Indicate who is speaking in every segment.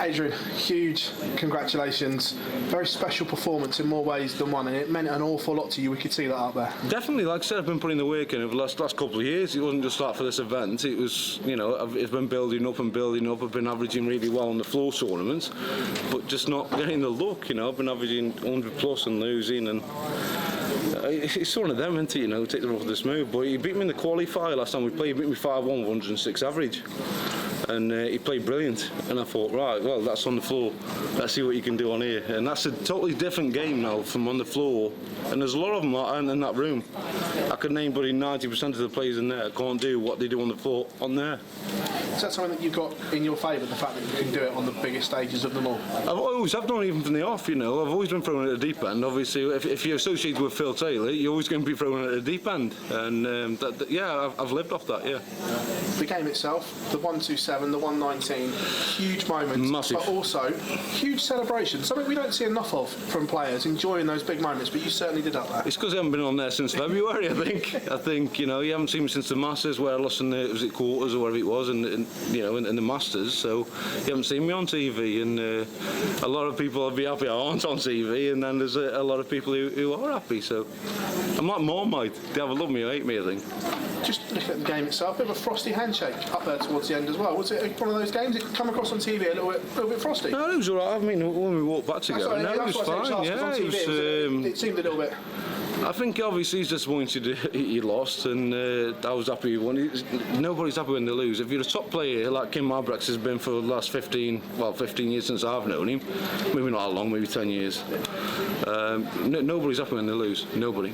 Speaker 1: Adrian, huge congratulations. Very special performance in more ways than one, and it meant an awful lot to you. We could see that out there.
Speaker 2: Definitely, like I said, I've been putting the work in over the last couple of years. It wasn't just that for this event. It was, it's been building up and building up. I've been averaging really well on the floor tournaments, but just not getting the look. I've been averaging 100 plus and losing, and it's one of them, isn't it? Take the rough of this move. But he beat me in the qualifier last time we played. He beat me 5-1 with 106 average. And he played brilliant, and I thought, right, well, that's on the floor, let's see what you can do on here. And that's a totally different game now from on the floor, and there's a lot of them that aren't in that room. I could name buddy 90% of the players in there can't do what they do on the floor on there.
Speaker 1: Is that something that you've got in your favour, the fact that you can do it on the biggest stages of them all?
Speaker 2: I've done it even from the off, I've always been thrown at the deep end. Obviously, if you're associated with Phil Taylor, you're always going to be thrown at the deep end, and I've lived off that, yeah.
Speaker 1: The game itself, the 127, the 119, huge moments,
Speaker 2: massive,
Speaker 1: but also huge celebrations. Something we don't see enough of from players, enjoying those big moments. But you certainly did up there.
Speaker 2: It's because I haven't been on there since February. I think you haven't seen me since the Masters, where I lost in the quarters or whatever it was, and in the Masters. So you haven't seen me on TV, and a lot of people will be happy I aren't on TV, and then there's a lot of people who are happy. So I'm like Marmite. They either love me or hate me, I think.
Speaker 1: Just looking at the game itself, a bit of a Frosty handshake up there towards the end as well. Was it one of those games that come across on TV a little bit frosty?
Speaker 2: No, it was all right. I mean, when we walked back together, it was fine. Yeah,
Speaker 1: it seemed a little bit.
Speaker 2: I think obviously he's disappointed he lost, and I was happy he won. Nobody's happy when they lose. If you're a top player like Kim Marbrex has been for the last 15 years since I've known him, maybe not that long, maybe 10 years. Nobody's happy when they lose. Nobody.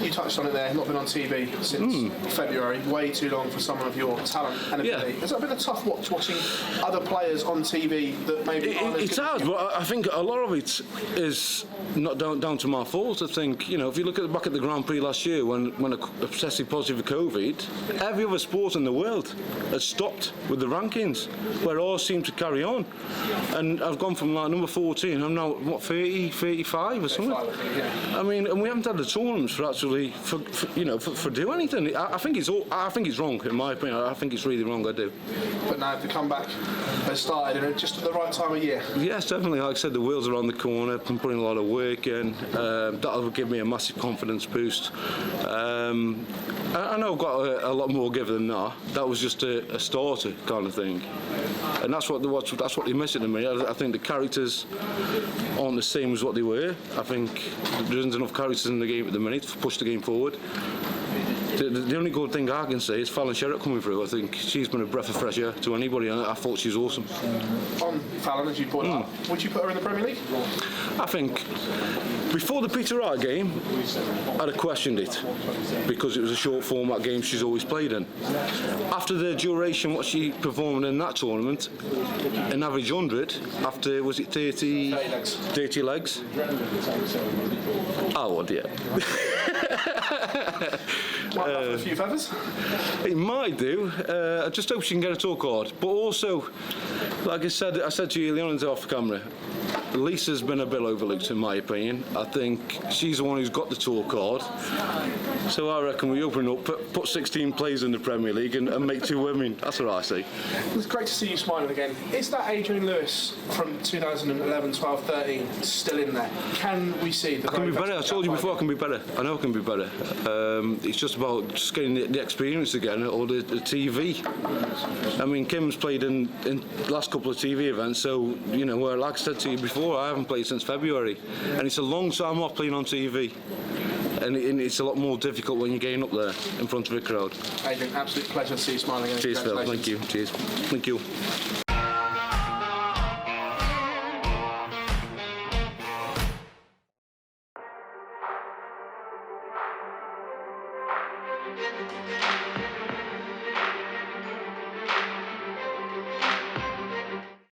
Speaker 1: You touched on it there, not been on TV since February, way too long for someone of your talent and ability. Has that been a tough watch, watching other players on TV that maybe aren't as good?
Speaker 2: It has, but I think a lot of it is not down to my fault. I think, if you look back at the Grand Prix last year when a tested positive for COVID, every other sport in the world has stopped with the rankings, where all seem to carry on. And I've gone from like number 14, I'm now, 30, 35 or something? I mean, and we haven't had the tournaments for actually for do anything. I think it's wrong, in my opinion. I think it's really wrong. I do.
Speaker 1: But now the comeback has started, and just at the right time of year.
Speaker 2: Yes, definitely. Like I said, the wheels are on the corner. I'm putting a lot of work in. That'll give me a massive confidence boost. I know I've got a lot more give than that. That was just a starter kind of thing, and that's what they're missing in me. I think the characters aren't the same as what they were. I think there isn't enough characters in the game at the minute to push the game forward. The only good thing I can say is Fallon Sherrock coming through. I think she's been a breath of fresh air to anybody, and I thought she's awesome.
Speaker 1: On Fallon, as you brought up, would you put her in the Premier League?
Speaker 2: I think before the Peter Wright game, I'd have questioned it because it was a short format game she's always played in. After the duration, what she performed in that tournament, an average 100, after, was it 30 legs? 30 legs? I would, yeah.
Speaker 1: Might ruffle a few feathers.
Speaker 2: It might do. I just hope she can get a talk card. But also, like I said to you earlier on off camera, Lisa's been a bit overlooked in my opinion. I think she's the one who's got the tour card. So I reckon we open up, put 16 players in the Premier League and make 2 women. That's what I say.
Speaker 1: It's great to see you smiling again. Is that Adrian Lewis from 2011, 12, 13 still in there? Can we see the... I
Speaker 2: can be better. I told you before I can be better. I know I can be better. It's just about just getting the experience again, or the TV. I mean, Kim's played in the last couple of TV events, so, where, like I said to you before, I haven't played since February. And it's a long time off playing on TV. And it's a lot more difficult when you're getting up there in front of a crowd.
Speaker 1: Adrian, absolute pleasure to see you smiling again.
Speaker 2: Cheers, Phil. Thank you. Cheers. Thank you.